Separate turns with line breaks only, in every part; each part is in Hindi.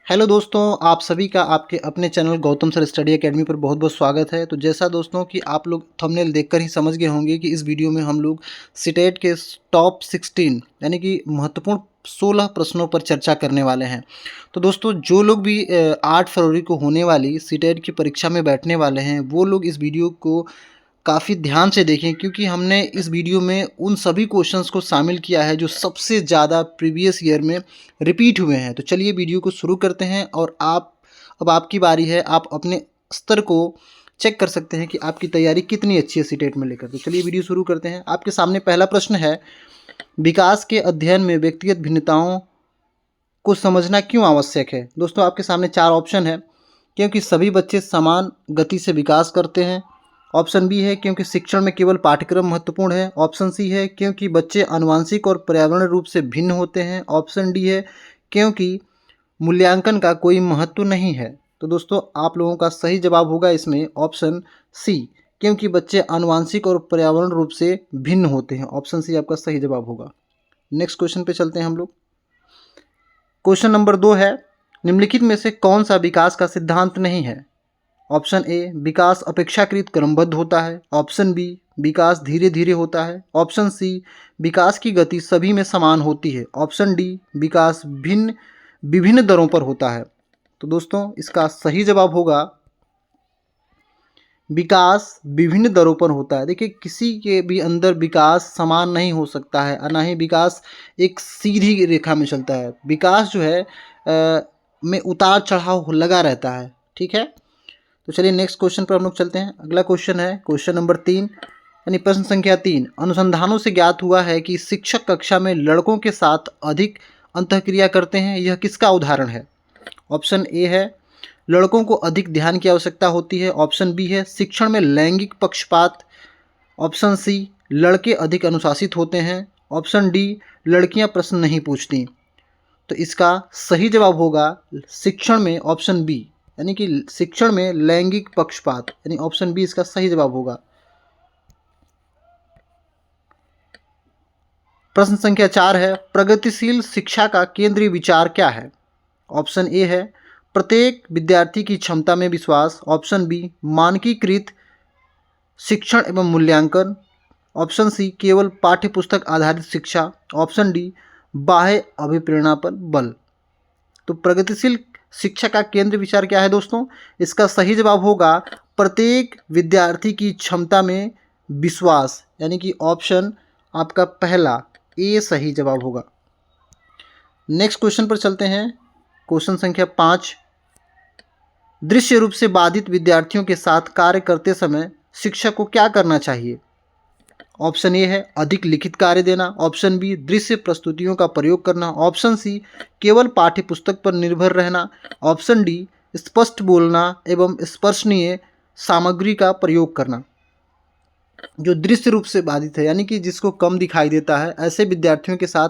हेलो दोस्तों, आप सभी का आपके अपने channel Gautam sir study academy पर बहुत बहुत स्वागत है। तो जैसा दोस्तों कि आप लोग थंबनेल देखकर ही समझ गए होंगे कि इस वीडियो में हम लोग सीटेट के टॉप 16 यानी कि महत्वपूर्ण 16 प्रश्नों पर चर्चा करने वाले हैं। तो दोस्तों जो लोग भी 8 फरवरी को होने वाली सीटेट की परीक्षा में बैठने वाले हैं वो लोग इस वीडियो को काफ़ी ध्यान से देखें, क्योंकि हमने इस वीडियो में उन सभी क्वेश्चंस को शामिल किया है जो सबसे ज़्यादा प्रीवियस ईयर में रिपीट हुए हैं। तो चलिए वीडियो को शुरू करते हैं और अब आपकी बारी है। आप अपने स्तर को चेक कर सकते हैं कि आपकी तैयारी कितनी अच्छी है सीटेट में लेकर। तो चलिए वीडियो शुरू करते हैं। आपके सामने पहला प्रश्न है, विकास के अध्ययन में व्यक्तिगत भिन्नताओं को समझना क्यों आवश्यक है। दोस्तों आपके सामने 4 ऑप्शन है। क्योंकि सभी बच्चे समान गति से विकास करते हैं। ऑप्शन बी है क्योंकि शिक्षण में केवल पाठ्यक्रम महत्वपूर्ण है। ऑप्शन सी है क्योंकि बच्चे आनुवंशिक और पर्यावरण रूप से भिन्न होते हैं। ऑप्शन डी है क्योंकि मूल्यांकन का कोई महत्व नहीं है। तो दोस्तों आप लोगों का सही जवाब होगा इसमें ऑप्शन सी, क्योंकि बच्चे आनुवंशिक और पर्यावरण रूप से भिन्न होते हैं। ऑप्शन सी आपका सही जवाब होगा। नेक्स्ट क्वेश्चन पे चलते हैं हम लोग। क्वेश्चन नंबर 2 है, निम्नलिखित में से कौन सा विकास का सिद्धांत नहीं है। ऑप्शन ए, विकास अपेक्षाकृत क्रमबद्ध होता है। ऑप्शन बी, विकास धीरे धीरे होता है। ऑप्शन सी, विकास की गति सभी में समान होती है। ऑप्शन डी, विकास विभिन्न दरों पर होता है। तो दोस्तों इसका सही जवाब होगा विकास विभिन्न दरों पर होता है। देखिए किसी के भी अंदर विकास समान नहीं हो सकता है और ना ही विकास एक सीधी रेखा में चलता है। विकास जो है में उतार चढ़ाव लगा रहता है। ठीक है, तो चलिए नेक्स्ट क्वेश्चन पर हम लोग चलते हैं। अगला क्वेश्चन है क्वेश्चन नंबर 3 यानी प्रश्न संख्या 3, अनुसंधानों से ज्ञात हुआ है कि शिक्षक कक्षा में लड़कों के साथ अधिक अंतःक्रिया करते हैं। यह किसका उदाहरण है। ऑप्शन ए है लड़कों को अधिक ध्यान की आवश्यकता होती है। ऑप्शन बी है शिक्षण में लैंगिक पक्षपात। ऑप्शन सी, लड़के अधिक अनुशासित होते हैं। ऑप्शन डी, लड़कियां प्रश्न नहीं पूछती। तो इसका सही जवाब होगा शिक्षण में ऑप्शन बी, यानी कि शिक्षण में लैंगिक पक्षपात, यानी ऑप्शन बी इसका सही जवाब होगा। प्रश्न संख्या 4 है, प्रगतिशील शिक्षा का केंद्रीय विचार क्या है। ऑप्शन ए है प्रत्येक विद्यार्थी की क्षमता में विश्वास। ऑप्शन बी, मानकीकृत शिक्षण एवं मूल्यांकन। ऑप्शन सी, केवल पाठ्यपुस्तक आधारित शिक्षा। ऑप्शन डी, बाह्य अभिप्रेरणा पर बल। तो प्रगतिशील शिक्षा का केंद्र विचार क्या है दोस्तों। इसका सही जवाब होगा प्रत्येक विद्यार्थी की क्षमता में विश्वास, यानी कि ऑप्शन आपका पहला ए सही जवाब होगा। नेक्स्ट क्वेश्चन पर चलते हैं। क्वेश्चन संख्या 5, दृश्य रूप से बाधित विद्यार्थियों के साथ कार्य करते समय शिक्षक को क्या करना चाहिए। ऑप्शन ए है अधिक लिखित कार्य देना। ऑप्शन बी, दृश्य प्रस्तुतियों का प्रयोग करना। ऑप्शन सी, केवल पाठ्यपुस्तक पर निर्भर रहना। ऑप्शन डी, स्पष्ट बोलना एवं स्पर्शनीय सामग्री का प्रयोग करना। जो दृश्य रूप से बाधित है यानी कि जिसको कम दिखाई देता है, ऐसे विद्यार्थियों के साथ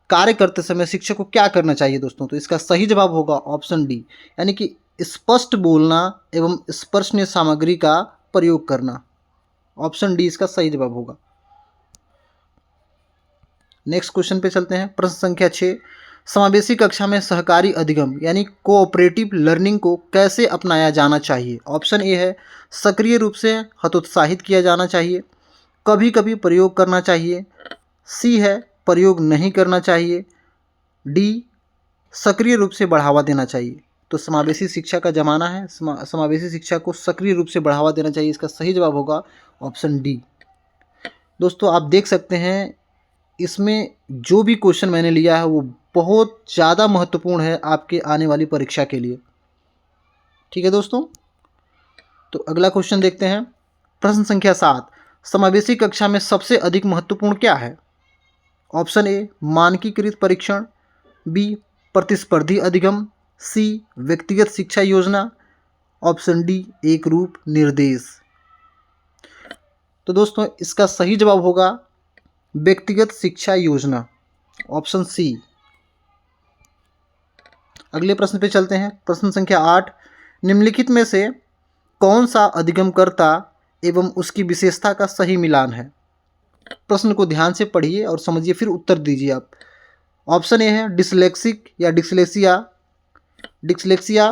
कार्य करते समय शिक्षक को क्या करना चाहिए दोस्तों। तो इसका सही जवाब होगा ऑप्शन डी, यानी कि स्पष्ट बोलना एवं स्पर्शनीय सामग्री का प्रयोग करना। ऑप्शन डी इसका सही जवाब होगा। नेक्स्ट क्वेश्चन पे चलते हैं। प्रश्न संख्या 6, समावेशी कक्षा में सहकारी अधिगम यानी कोऑपरेटिव लर्निंग को कैसे अपनाया जाना चाहिए। ऑप्शन ए है सक्रिय रूप से हतोत्साहित किया जाना चाहिए। कभी कभी प्रयोग करना चाहिए। सी है प्रयोग नहीं करना चाहिए। डी, सक्रिय रूप से बढ़ावा देना चाहिए। तो समावेशी शिक्षा का ज़माना है, समावेशी शिक्षा को सक्रिय रूप से बढ़ावा देना चाहिए। इसका सही जवाब होगा ऑप्शन डी। दोस्तों आप देख सकते हैं इसमें जो भी क्वेश्चन मैंने लिया है वो बहुत ज़्यादा महत्वपूर्ण है आपके आने वाली परीक्षा के लिए। ठीक है दोस्तों, तो अगला क्वेश्चन देखते हैं। प्रश्न संख्या 7, समावेशी कक्षा में सबसे अधिक महत्वपूर्ण क्या है। ऑप्शन ए, मानकीकृत परीक्षण। बी, प्रतिस्पर्धी अधिगम। सी, व्यक्तिगत शिक्षा योजना। ऑप्शन डी, एक रूप निर्देश। तो दोस्तों इसका सही जवाब होगा व्यक्तिगत शिक्षा योजना, ऑप्शन सी। अगले प्रश्न पे चलते हैं। प्रश्न संख्या 8, निम्नलिखित में से कौन सा अधिगमकर्ता एवं उसकी विशेषता का सही मिलान है। प्रश्न को ध्यान से पढ़िए और समझिए, फिर उत्तर दीजिए आप। ऑप्शन ए है डिसलेक्सिक या डिसलेसिया। डिस्लेक्सिया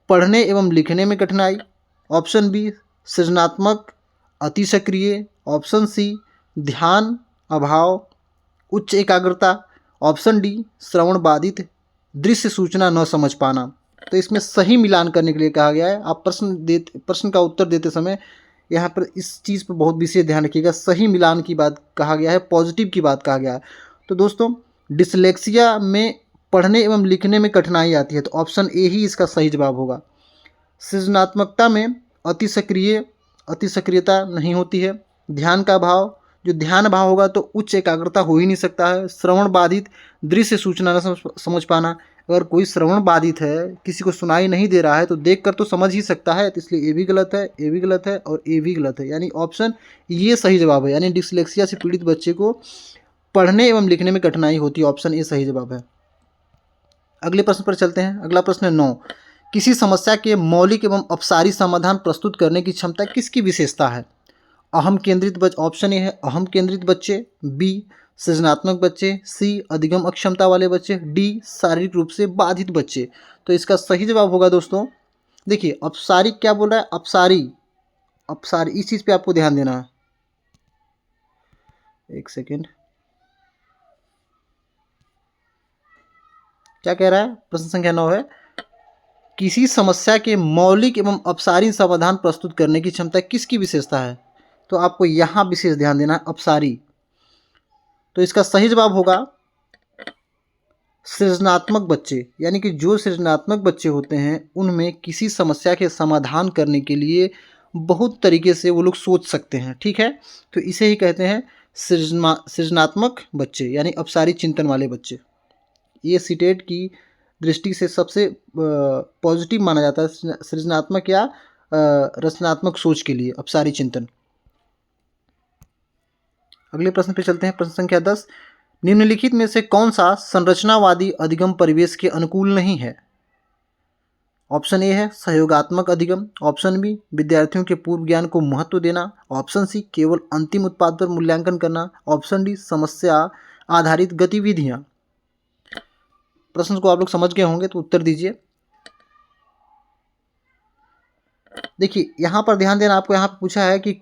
पढ़ने एवं लिखने में कठिनाई, ऑप्शन बी सृजनात्मक अति सक्रिय, ऑप्शन सी ध्यान अभाव उच्च एकाग्रता, ऑप्शन डी श्रवण बाधित दृश्य सूचना न समझ पाना। तो इसमें सही मिलान करने के लिए कहा गया है। आप प्रश्न का उत्तर देते समय यहाँ पर इस चीज़ पर बहुत विशेष ध्यान रखिएगा। सही मिलान की बात कहा गया है, पॉजिटिव की बात कहा गया है। तो दोस्तों डिस्लेक्सिया में पढ़ने एवं लिखने में कठिनाई आती है, तो ऑप्शन ए ही इसका सही जवाब होगा। सृजनात्मकता में अति सक्रियता नहीं होती है। ध्यान का अभाव, जो ध्यान अभाव होगा तो उच्च एकाग्रता हो ही नहीं सकता है। श्रवण बाधित दृश्य सूचना न समझ पाना, अगर कोई श्रवण बाधित है, किसी को सुनाई नहीं दे रहा है तो देख कर तो समझ ही सकता है, तो इसलिए ए भी गलत है, ए भी गलत है और ए भी गलत है, यानी ऑप्शन ये सही जवाब है। यानी डिस्लेक्सिया से पीड़ित बच्चे को पढ़ने एवं लिखने में कठिनाई होती है, ऑप्शन ए सही जवाब है। अगले प्रश्न पर चलते हैं। अगला प्रश्न है 9। किसी समस्या के मौलिक एवं अपसारी समाधान प्रस्तुत करने की क्षमता किसकी विशेषता है? अहम केंद्रित बच्चे, ऑप्शन ए है अहम केंद्रित बच्चे, बी सृजनात्मक बच्चे, सी अधिगम अक्षमता वाले बच्चे, डी शारीरिक रूप से बाधित बच्चे। तो इसका सही जवाब होगा दोस्तों, देखिए अपसारी क्या बोल रहा है, अपसारी इस चीज़ पे आपको ध्यान देना है। एक सेकेंड, क्या कह रहा है? प्रश्न संख्या 9 है किसी समस्या के मौलिक एवं अपसारी समाधान प्रस्तुत करने की क्षमता किसकी विशेषता है? तो आपको यहाँ विशेष ध्यान देना है, अपसारी। तो इसका सही जवाब होगा सृजनात्मक बच्चे, यानी कि जो सृजनात्मक बच्चे होते हैं उनमें किसी समस्या के समाधान करने के लिए बहुत तरीके से वो लोग सोच सकते हैं, ठीक है। तो इसे ही कहते हैं सृजनात्मक बच्चे, यानी अपसारी चिंतन वाले बच्चे। ये सीटेट की दृष्टि से सबसे पॉजिटिव माना जाता है सृजनात्मक या रचनात्मक सोच के लिए, अपसारी चिंतन। अगले प्रश्न पे चलते हैं। प्रश्न संख्या 10। निम्नलिखित में से कौन सा संरचनावादी अधिगम परिवेश के अनुकूल नहीं है? ऑप्शन ए है सहयोगात्मक अधिगम, ऑप्शन बी विद्यार्थियों के पूर्व ज्ञान को महत्व देना, ऑप्शन सी केवल अंतिम उत्पाद पर मूल्यांकन करना, ऑप्शन डी समस्या आधारित गतिविधियां। प्रश्न को आप लोग समझ गए होंगे तो उत्तर दीजिए। देखिए यहाँ पर ध्यान देना, आपको यहाँ पर पूछा है कि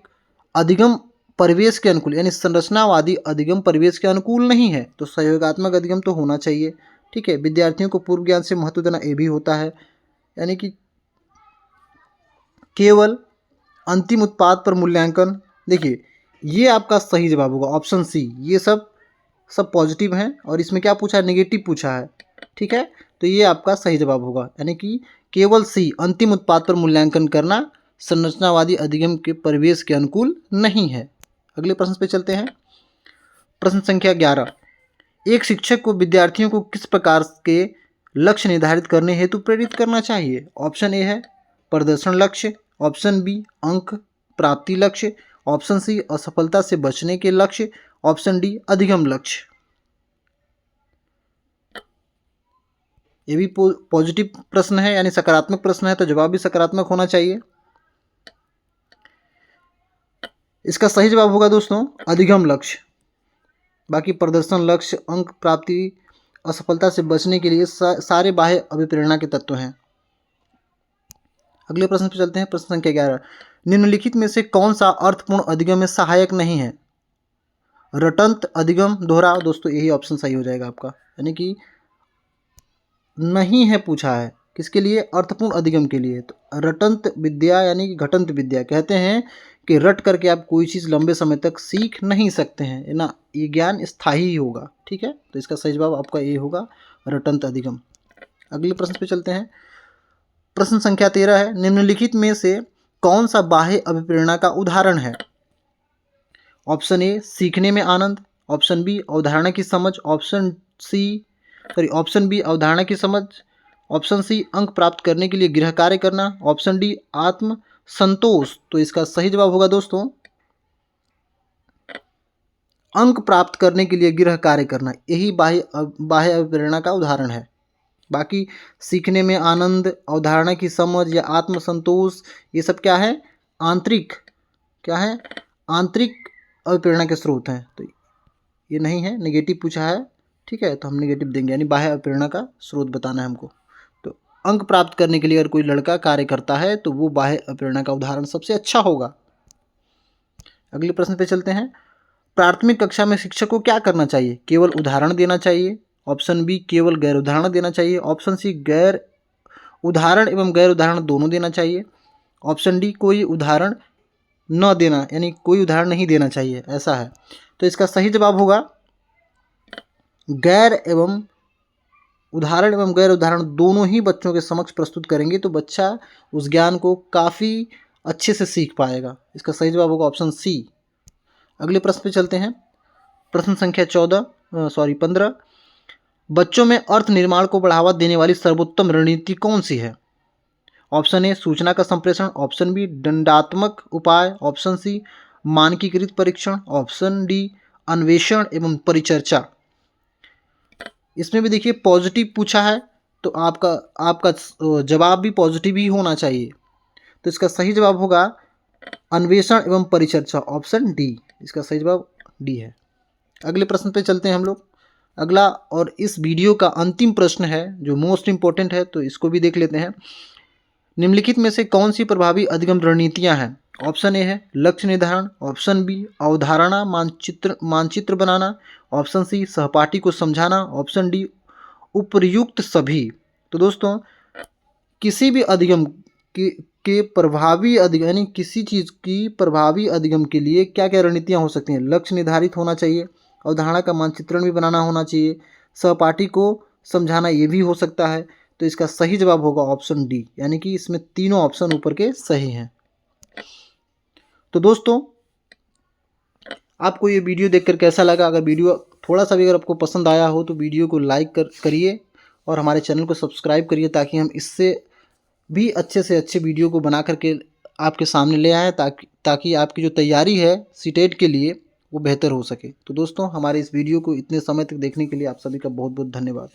अधिगम परिवेश के अनुकूल, यानी संरचनावादी अधिगम परिवेश के अनुकूल नहीं है, तो सहयोगात्मक अधिगम तो होना चाहिए, ठीक है। विद्यार्थियों को पूर्व ज्ञान से महत्व देना, ये भी होता है, यानी कि केवल अंतिम उत्पाद पर मूल्यांकन। देखिए ये आपका सही जवाब होगा, ऑप्शन सी। ये सब पॉजिटिव हैं और इसमें क्या पूछा है, नेगेटिव पूछा है, ठीक है। तो ये आपका सही जवाब होगा, यानी कि केवल सी अंतिम उत्पाद पर मूल्यांकन करना संरचनावादी अधिगम के परिवेश के अनुकूल नहीं है। अगले प्रश्न पे चलते हैं। प्रश्न संख्या 11। एक शिक्षक को विद्यार्थियों को किस प्रकार के लक्ष्य निर्धारित करने हेतु प्रेरित करना चाहिए? ऑप्शन ए है प्रदर्शन लक्ष्य, ऑप्शन बी अंक प्राप्ति लक्ष्य, ऑप्शन सी असफलता से बचने के लक्ष्य, ऑप्शन डी अधिगम लक्ष्य। ये भी पॉजिटिव प्रश्न है, यानी सकारात्मक प्रश्न है, तो जवाब भी सकारात्मक होना चाहिए। इसका सही जवाब होगा दोस्तों अधिगम लक्ष्य। बाकी प्रदर्शन लक्ष्य, अंक प्राप्ति, असफलता से बचने के लिए सारे बाह्य अभिप्रेरणा के तत्व हैं। अगले प्रश्न पर चलते हैं। प्रश्न संख्या 11। निम्नलिखित में से कौन सा अर्थपूर्ण अधिगम में सहायक नहीं है? रटंत अधिगम दोहराव, दोस्तों यही ऑप्शन सही हो जाएगा आपका, यानी कि नहीं है पूछा है किसके लिए, अर्थपूर्ण अधिगम के लिए। तो रटंत विद्या यानी कि घटंत विद्या, कहते हैं कि रट करके आप कोई चीज़ लंबे समय तक सीख नहीं सकते हैं ना, ये ज्ञान स्थायी ही होगा, ठीक है। तो इसका सही जवाब आपका ये होगा रटंत अधिगम। अगले प्रश्न पे चलते हैं। प्रश्न संख्या 13 है निम्नलिखित में से कौन सा बाह्य अभिप्रेरणा का उदाहरण है? ऑप्शन ए सीखने में आनंद, ऑप्शन बी अवधारणा की समझ, ऑप्शन बी अवधारणा की समझ, ऑप्शन सी अंक प्राप्त करने के लिए गृह कार्य करना, ऑप्शन डी आत्म संतोष। तो इसका सही जवाब होगा दोस्तों अंक प्राप्त करने के लिए गृह कार्य करना, यही बाह्य अभिप्रेरणा का उदाहरण है। बाकी सीखने में आनंद, अवधारणा की समझ या आत्म संतोष, ये सब क्या है, आंतरिक अभिप्रेरणा के स्रोत हैं, तो ये नहीं है, नेगेटिव पूछा है, ठीक है। तो हम नेगेटिव देंगे, यानी बाह्य अभिप्रेरणा का स्रोत बताना है हमको। तो अंक प्राप्त करने के लिए अगर कोई लड़का कार्य करता है तो वो बाह्य प्रेरणा का उदाहरण सबसे अच्छा होगा। अगले प्रश्न पे चलते हैं। प्राथमिक कक्षा में शिक्षक को क्या करना चाहिए? केवल उदाहरण देना चाहिए, ऑप्शन बी केवल गैर उदाहरण देना चाहिए, ऑप्शन सी गैर उदाहरण एवं गैर उदाहरण दोनों देना चाहिए, ऑप्शन डी कोई उदाहरण न देना यानी कोई उदाहरण नहीं देना चाहिए, ऐसा है। तो इसका सही जवाब होगा गैर एवं उदाहरण एवं गैर उदाहरण दोनों ही बच्चों के समक्ष प्रस्तुत करेंगे तो बच्चा उस ज्ञान को काफ़ी अच्छे से सीख पाएगा। इसका सही जवाब होगा ऑप्शन सी। अगले प्रश्न पे चलते हैं। प्रश्न संख्या 15। बच्चों में अर्थ निर्माण को बढ़ावा देने वाली सर्वोत्तम रणनीति कौन सी है? ऑप्शन ए सूचना का संप्रेषण, ऑप्शन बी दंडात्मक उपाय, ऑप्शन सी मानकीकृत परीक्षण, ऑप्शन डी अन्वेषण एवं परिचर्चा। इसमें भी देखिए पॉजिटिव पूछा है तो आपका जवाब भी पॉजिटिव ही होना चाहिए। तो इसका सही जवाब होगा अन्वेषण एवं परिचर्चा, ऑप्शन डी। इसका सही जवाब डी है। अगले प्रश्न पे चलते हैं हम लोग। अगला और इस वीडियो का अंतिम प्रश्न है जो मोस्ट इम्पोर्टेंट है, तो इसको भी देख लेते हैं। निम्नलिखित में से कौन सी प्रभावी अधिगम रणनीतियां हैं? ऑप्शन ए है लक्ष्य निर्धारण, ऑप्शन बी अवधारणा मानचित्र बनाना, ऑप्शन सी सहपाठी को समझाना, ऑप्शन डी उपर्युक्त सभी। तो दोस्तों किसी भी अधिगम के प्रभावी अधिगम यानी किसी चीज़ की प्रभावी अधिगम के लिए क्या क्या रणनीतियाँ हो सकती हैं? लक्ष्य निर्धारित होना चाहिए, अवधारणा का मानचित्रण भी बनाना होना चाहिए, सहपाठी को समझाना ये भी हो सकता है। तो इसका सही जवाब होगा ऑप्शन डी, यानी कि इसमें तीनों ऑप्शन ऊपर के सही हैं। तो दोस्तों आपको ये वीडियो देखकर कैसा लगा? अगर वीडियो थोड़ा सा भी अगर आपको पसंद आया हो तो वीडियो को लाइक करिए और हमारे चैनल को सब्सक्राइब करिए ताकि हम इससे भी अच्छे से अच्छे वीडियो को बना करके आपके सामने ले आएँ ताकि आपकी जो तैयारी है सीटेट के लिए वो बेहतर हो सके। तो दोस्तों हमारे इस वीडियो को इतने समय तक देखने के लिए आप सभी का बहुत बहुत धन्यवाद।